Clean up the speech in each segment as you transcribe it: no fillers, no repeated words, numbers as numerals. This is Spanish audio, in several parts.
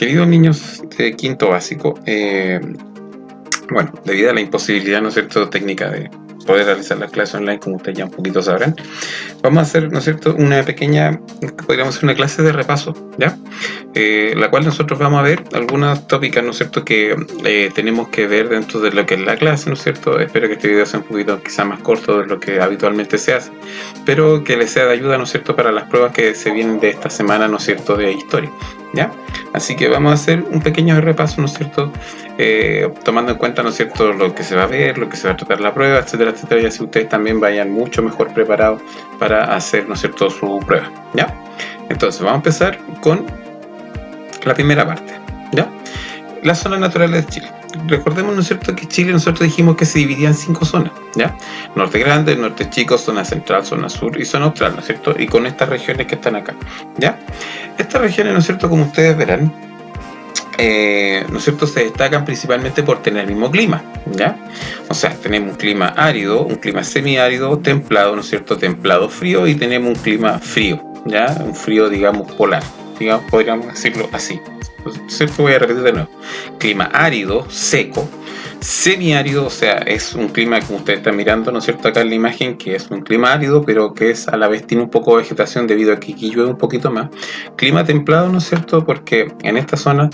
Queridos niños de quinto básico, bueno, debido a la imposibilidad, ¿no es cierto?, técnica de poder realizar las clases online, como ustedes ya un poquito sabrán, vamos a hacer, ¿no es cierto?, una pequeña, podríamos hacer una clase de repaso, ¿ya? La cual nosotros vamos a ver algunas tópicas, ¿no es cierto?, que tenemos que ver dentro de lo que es la clase, ¿no es cierto? Espero que este video sea un poquito quizá más corto de lo que habitualmente se hace, pero que les sea de ayuda, ¿no es cierto?, para las pruebas que se vienen de esta semana, ¿no es cierto?, de historia, ¿ya? Así que vamos a hacer un pequeño repaso, ¿no es cierto?, tomando en cuenta, ¿no es cierto?, lo que se va a ver, lo que se va a tratar la prueba, etcétera, etcétera, y así ustedes también vayan mucho mejor preparados para hacer, ¿no es cierto?, su prueba, ¿ya? Entonces, vamos a empezar con la primera parte, ¿ya? Las zonas naturales de Chile. Recordemos, ¿no es cierto?, que Chile nosotros dijimos que se dividía en 5 zonas, ¿ya? Norte grande, norte chico, zona central, zona sur y zona austral, ¿no es cierto? Y con estas regiones que están acá, ¿ya? Estas regiones, ¿no es cierto?, como ustedes verán, ¿no es cierto?, se destacan principalmente por tener el mismo clima, ¿ya? O sea, tenemos un clima árido, un clima semiárido, templado, ¿no es cierto?, templado frío, y tenemos un clima frío, ¿ya? Un frío, digamos, polar, digamos, podríamos decirlo así. ¿Cierto? Voy a repetir de nuevo. Clima árido, seco, semiárido, o sea, es un clima, como ustedes están mirando, ¿no es cierto?, acá en la imagen, que es un clima árido, pero que es a la vez tiene un poco de vegetación debido a que aquí llueve un poquito más. Clima templado, ¿no es cierto?, porque en esta zona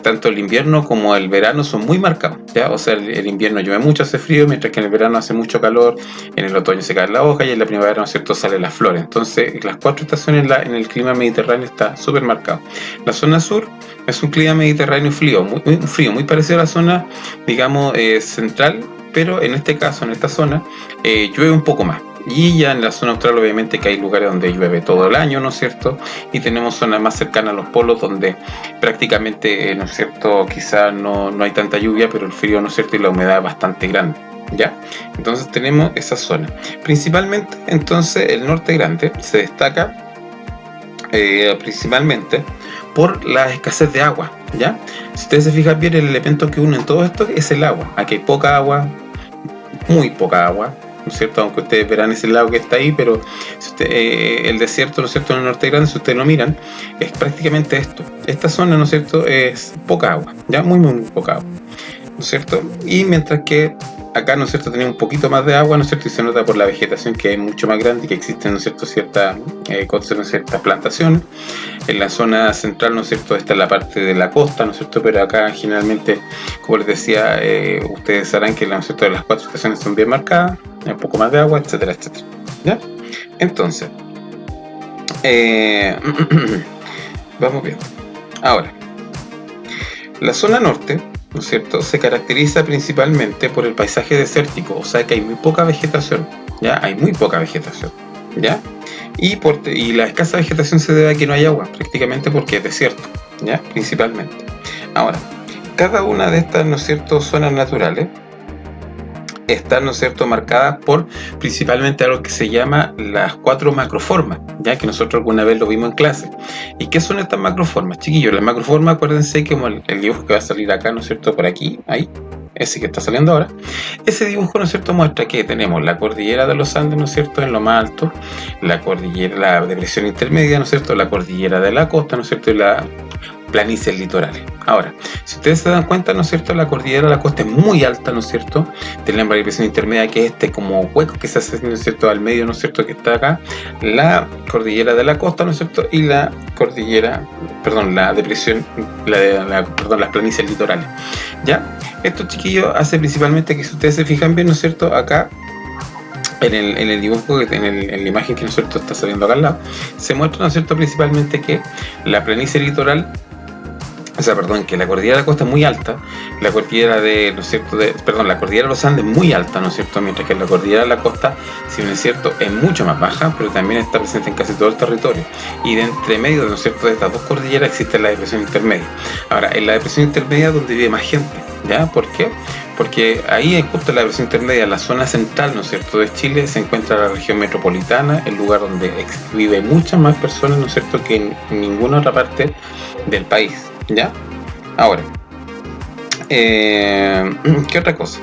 tanto el invierno como el verano son muy marcados, ¿ya? O sea, el invierno llueve mucho, hace frío, mientras que en el verano hace mucho calor, en el otoño se caen las hojas y en la primavera, ¿no es cierto?, salen las flores. Entonces, las 4 estaciones en el clima mediterráneo está súper marcado. La zona sur es un clima mediterráneo frío, muy parecido a la zona, digamos, central, pero en este caso, en esta zona, llueve un poco más. Y ya en la zona austral, obviamente, que hay lugares donde llueve todo el año, ¿no es cierto? Y tenemos zonas más cercanas a los polos donde prácticamente, ¿no es cierto?, quizá no hay tanta lluvia, pero el frío, ¿no es cierto?, y la humedad es bastante grande, ¿ya? Entonces tenemos esa zona. Principalmente, entonces, el norte grande se destaca principalmente por la escasez de agua, ¿ya? Si ustedes se fijan bien, el elemento que une en todo esto es el agua. Aquí hay poca agua, muy poca agua, ¿no es cierto? Aunque ustedes verán ese lago que está ahí, pero si el desierto, ¿no es cierto?, en el norte grande, si ustedes lo miran, es prácticamente esto. Esta zona, ¿no es cierto?, es poca agua, ya muy poca agua, ¿no es cierto? Y mientras que acá, ¿no es cierto?, tenemos un poquito más de agua, ¿no es cierto?, y se nota por la vegetación que es mucho más grande y que existen, ¿no es cierto?, ciertas plantaciones. En la zona central, ¿no es cierto?, está la parte de la costa, ¿no es cierto?, pero acá generalmente, como les decía, ustedes sabrán que, ¿no es cierto?, las 4 estaciones son bien marcadas, hay un poco más de agua, etcétera, etcétera, ¿ya? Entonces, vamos bien. Ahora, la zona norte, ¿no es cierto?, se caracteriza principalmente por el paisaje desértico, o sea que hay muy poca vegetación, ¿ya? Hay muy poca vegetación, ¿ya? Y la escasa vegetación se debe a que no hay agua, prácticamente porque es desierto, ¿ya? Principalmente. Ahora, cada una de estas, ¿no es cierto?, zonas naturales están, ¿no es cierto?, marcadas por principalmente algo que se llama las 4 macroformas, ya que nosotros alguna vez lo vimos en clase. ¿Y qué son estas macroformas, chiquillos? Las macroformas, acuérdense que como el dibujo que va a salir acá, ¿no es cierto?, por aquí, ahí, ese que está saliendo ahora, ese dibujo, ¿no es cierto?, muestra que tenemos la cordillera de los Andes, ¿no es cierto?, en lo más alto, la depresión intermedia, ¿no es cierto?, la cordillera de la costa, ¿no es cierto?, y la planicies litorales. Ahora, si ustedes se dan cuenta, ¿no es cierto?, la cordillera de la costa es muy alta, ¿no es cierto? Tenemos la depresión intermedia, que es como hueco que se hace, ¿no es cierto?, al medio, ¿no es cierto?, que está acá, la cordillera de la costa, ¿no es cierto?, y la cordillera, perdón, la depresión, las planicies litorales, ¿ya? Esto, chiquillos, hace principalmente que, si ustedes se fijan bien, ¿no es cierto?, acá en el dibujo, en la imagen que, ¿no es cierto?, está saliendo acá al lado, se muestra, ¿no es cierto?, principalmente que la planicie litoral, o sea, perdón, que la cordillera de la costa es muy alta, la cordillera de, ¿no es cierto?, la cordillera de los Andes es muy alta, ¿no es cierto?, mientras que la cordillera de la costa, si bien es cierto, es mucho más baja, pero también está presente en casi todo el territorio. Y de entre medio, ¿no es cierto?, de estas dos cordilleras existe la depresión intermedia. Ahora, en la depresión intermedia es donde vive más gente, ¿ya? ¿Por qué? Porque ahí, justo en la depresión intermedia, en la zona central, ¿no es cierto?, de Chile, se encuentra la región metropolitana, el lugar donde vive muchas más personas, ¿no es cierto?, que en ninguna otra parte del país, ¿ya? Ahora, ¿qué otra cosa?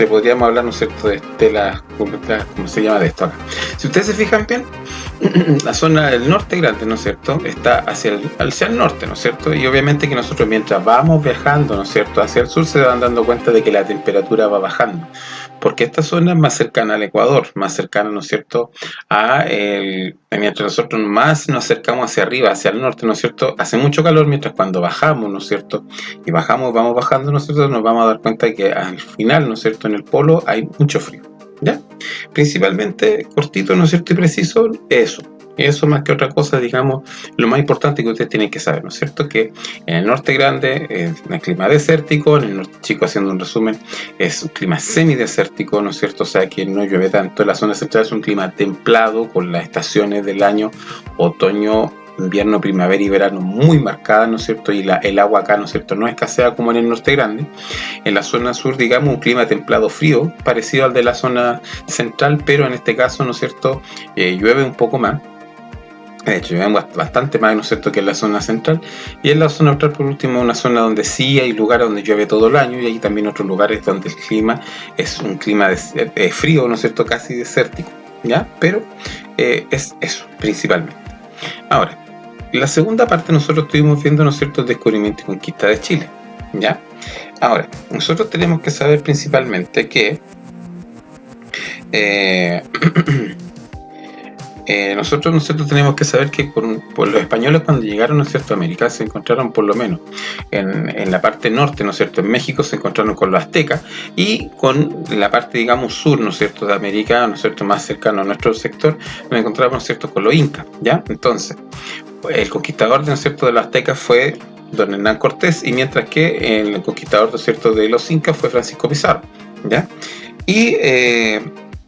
Podríamos hablar, ¿no es cierto?, de las, ¿cómo se llama?, de esto acá. Si ustedes se fijan bien, la zona del norte grande, ¿no es cierto?, está hacia el norte, ¿no es cierto? Y obviamente que nosotros mientras vamos viajando, ¿no es cierto?, hacia el sur se van dando cuenta de que la temperatura va bajando, porque esta zona es más cercana al Ecuador, más cercana, ¿no es cierto?, mientras nosotros más nos acercamos hacia arriba, hacia el norte, ¿no es cierto?, hace mucho calor, mientras cuando bajamos, ¿no es cierto?, y bajamos, vamos bajando, ¿no es cierto?, nos vamos a dar cuenta de que al final, ¿no es cierto?, en el polo hay mucho frío, ¿ya? Principalmente, cortito, ¿no es cierto?, y preciso, eso más que otra cosa, digamos, lo más importante que ustedes tienen que saber, ¿no es cierto?, que en el norte grande es un clima desértico, en el norte chico, haciendo un resumen, es un clima semidesértico, ¿no es cierto?, o sea que no llueve tanto. En la zona central es un clima templado, con las estaciones del año, otoño, invierno, primavera y verano muy marcadas, ¿no es cierto?, y el agua acá, ¿no es cierto?, no escasea como en el norte grande. En la zona sur, digamos, un clima templado frío, parecido al de la zona central, pero en este caso, ¿no es cierto?, llueve un poco más. De hecho, llueve bastante más, ¿no es cierto?, que en la zona central. Y en la zona austral, por último, una zona donde sí hay lugares donde llueve todo el año, y hay también otros lugares donde el clima es un clima frío, ¿no es cierto?, casi desértico, ¿ya? Pero es eso, principalmente. Ahora, la segunda parte nosotros estuvimos viendo, ¿no es cierto?, el descubrimiento y conquista de Chile, ¿ya? Ahora, nosotros tenemos que saber principalmente que nosotros tenemos que saber que por los españoles, cuando llegaron, ¿no es cierto?, a América, se encontraron, por lo menos en la parte norte, ¿no es cierto?, en México se encontraron con los aztecas, y con la parte, digamos, sur, ¿no es cierto?, de América, ¿no es cierto?, más cercano a nuestro sector, nos encontramos, ¿no es cierto?, con los incas, ¿ya? Entonces, el conquistador, ¿no es cierto?, de los aztecas fue don Hernán Cortés, y mientras que el conquistador, ¿no es cierto?, de los incas fue Francisco Pizarro, ¿ya? Y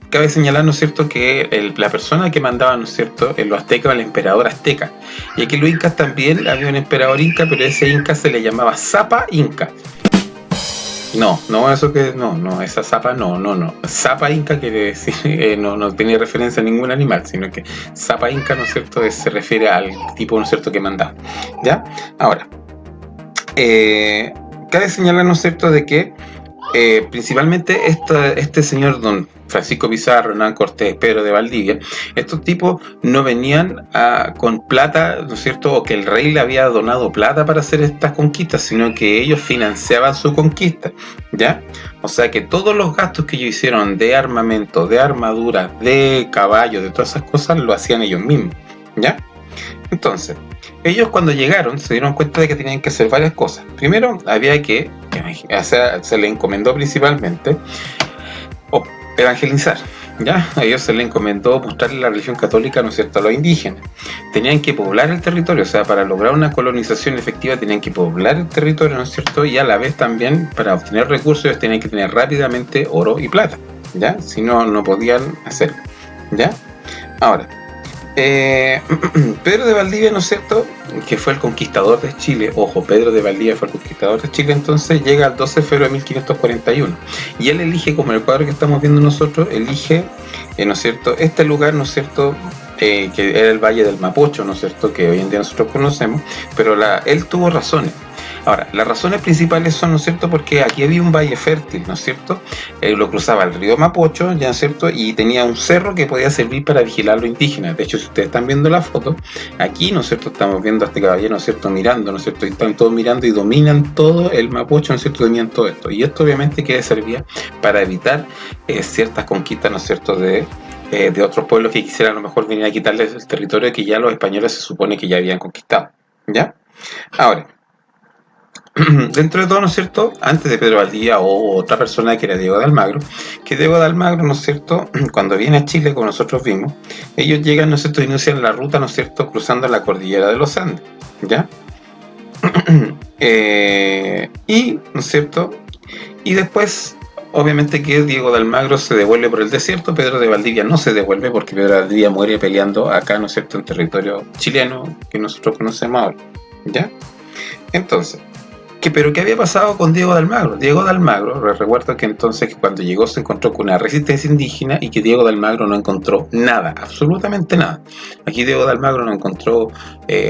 cabe señalar, ¿no es cierto?, que la persona que mandaba, ¿no es cierto?, en los aztecas, el emperador azteca. Y aquí en los incas también había un emperador inca, pero ese inca se le llamaba Zapa Inca. No, esa Zapa no. Zapa Inca quiere decir, no tiene referencia a ningún animal, sino que Zapa Inca, ¿no es cierto?, se refiere al tipo, ¿no es cierto?, que mandaba, ¿ya? Ahora, cabe señalar, ¿no es cierto?, de que principalmente este señor don Francisco Pizarro, Hernán Cortés, Pedro de Valdivia, estos tipos no venían con plata, ¿no es cierto?, o que el rey le había donado plata para hacer estas conquistas, sino que ellos financiaban su conquista, ¿ya? O sea que todos los gastos que ellos hicieron de armamento, de armadura, de caballos, de todas esas cosas, lo hacían ellos mismos, ¿ya? Entonces, ellos cuando llegaron se dieron cuenta de que tenían que hacer varias cosas. Primero, había que se le encomendó principalmente evangelizar, ¿ya? A ellos se le encomendó mostrarle la religión católica, ¿no es cierto?, a los indígenas. Tenían que poblar el territorio, o sea, para lograr una colonización efectiva tenían que poblar el territorio, ¿no es cierto?, y a la vez también, para obtener recursos, ellos tenían que tener rápidamente oro y plata, ¿ya? Si no, no podían hacerlo, ¿ya? Ahora, Pedro de Valdivia, ¿no es cierto?, que fue el conquistador de Chile. Ojo, Pedro de Valdivia fue el conquistador de Chile. Entonces llega el 12 de febrero de 1541 y él elige, como el cuadro que estamos viendo nosotros, elige, ¿no es cierto?, este lugar, ¿no es cierto?, que era el Valle del Mapocho, ¿no es cierto?, que hoy en día nosotros conocemos, pero él tuvo razones. Ahora, las razones principales son, ¿no es cierto?, porque aquí había un valle fértil, ¿no es cierto?, lo cruzaba el río Mapocho, ¿ya es cierto?, y tenía un cerro que podía servir para vigilar a los indígenas. De hecho, si ustedes están viendo la foto, aquí, ¿no es cierto?, estamos viendo a este caballero, ¿no es cierto?, mirando, ¿no es cierto?, y están todos mirando y dominan todo el Mapocho, ¿no es cierto?, dominan todo esto. Y esto obviamente que servía para evitar ciertas conquistas, ¿no es cierto?, de otros pueblos que quisieran a lo mejor venir a quitarles el territorio que ya los españoles se supone que ya habían conquistado, ¿ya? Ahora, dentro de todo, ¿no es cierto?, antes de Pedro Valdivia o otra persona que era Diego de Almagro, que Diego de Almagro, ¿no es cierto?, cuando viene a Chile, como nosotros vimos, ellos llegan, ¿no es cierto?, inician la ruta, ¿no es cierto?, cruzando la cordillera de los Andes, ¿ya? Y, ¿no es cierto?, y después, obviamente que Diego de Almagro se devuelve por el desierto. Pedro de Valdivia no se devuelve porque Pedro de Valdivia muere peleando acá, ¿no es cierto?, en territorio chileno que nosotros conocemos ahora, ¿ya? Entonces, ¿pero qué había pasado con Diego de Almagro? Diego de Almagro, recuerdo que entonces cuando llegó se encontró con una resistencia indígena y que Diego de Almagro no encontró nada, absolutamente nada. Aquí Diego de Almagro no encontró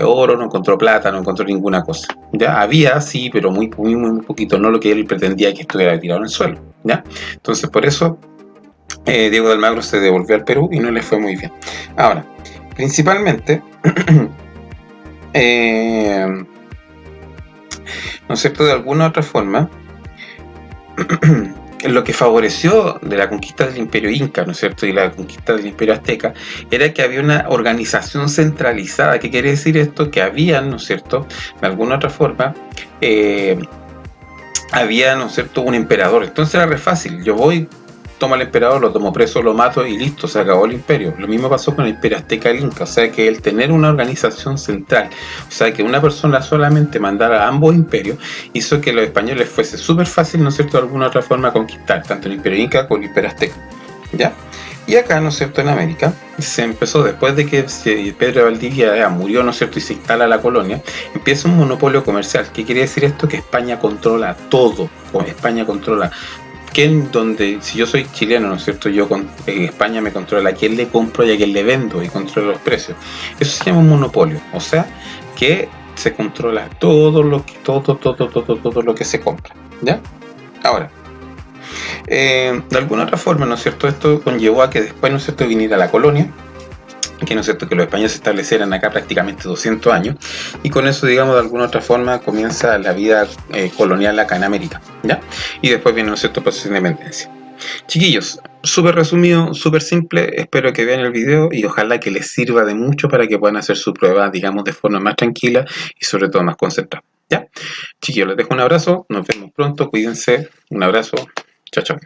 oro, no encontró plata, no encontró ninguna cosa. Ya había, sí, pero muy poquito, no lo que él pretendía que estuviera tirado en el suelo, ¿ya? Entonces por eso Diego de Almagro se devolvió al Perú y no le fue muy bien. Ahora, principalmente, ¿no es cierto?, de alguna u otra forma, lo que favoreció de la conquista del Imperio Inca, ¿no es cierto?, y la conquista del Imperio Azteca, era que había una organización centralizada. ¿Qué quiere decir esto? Que había, ¿no es cierto?, de alguna u otra forma, había, ¿no es cierto?, un emperador. Entonces era re fácil. Yo voy, tomo al emperador, lo tomo preso, lo mato y listo, se acabó el imperio. Lo mismo pasó con el Imperio Azteca del Inca. O sea que el tener una organización central, o sea que una persona solamente mandara a ambos imperios, hizo que los españoles fuese súper fácil, ¿no es cierto?, de alguna otra forma conquistar tanto el Imperio Inca como el Imperio Azteca. ¿Ya? Y acá, ¿no es cierto?, en América, se empezó, después de que Pedro de Valdivia murió, ¿no es cierto?, y se instala la colonia, empieza un monopolio comercial. ¿Qué quiere decir esto? Que España controla todo. España controla donde, si yo soy chileno, ¿no es cierto?, yo España me controla a quién le compro y a quién le vendo, y controla los precios. Eso se llama un monopolio. O sea, que se controla todo lo que se compra. ¿Ya? Ahora, de alguna otra forma, ¿no es cierto?, esto conllevó a que después, ¿no es cierto?, viniera la colonia, que, ¿no es cierto?, que los españoles se establecieran acá prácticamente 200 años, y con eso, digamos, de alguna otra forma comienza la vida colonial acá en América, ¿ya? Y después viene, ¿no es cierto?, el proceso de independencia. Chiquillos, súper resumido, súper simple, espero que vean el video y ojalá que les sirva de mucho para que puedan hacer su prueba, digamos, de forma más tranquila y sobre todo más concentrada, ¿ya? Chiquillos, les dejo un abrazo, nos vemos pronto, cuídense, un abrazo, chao, chao.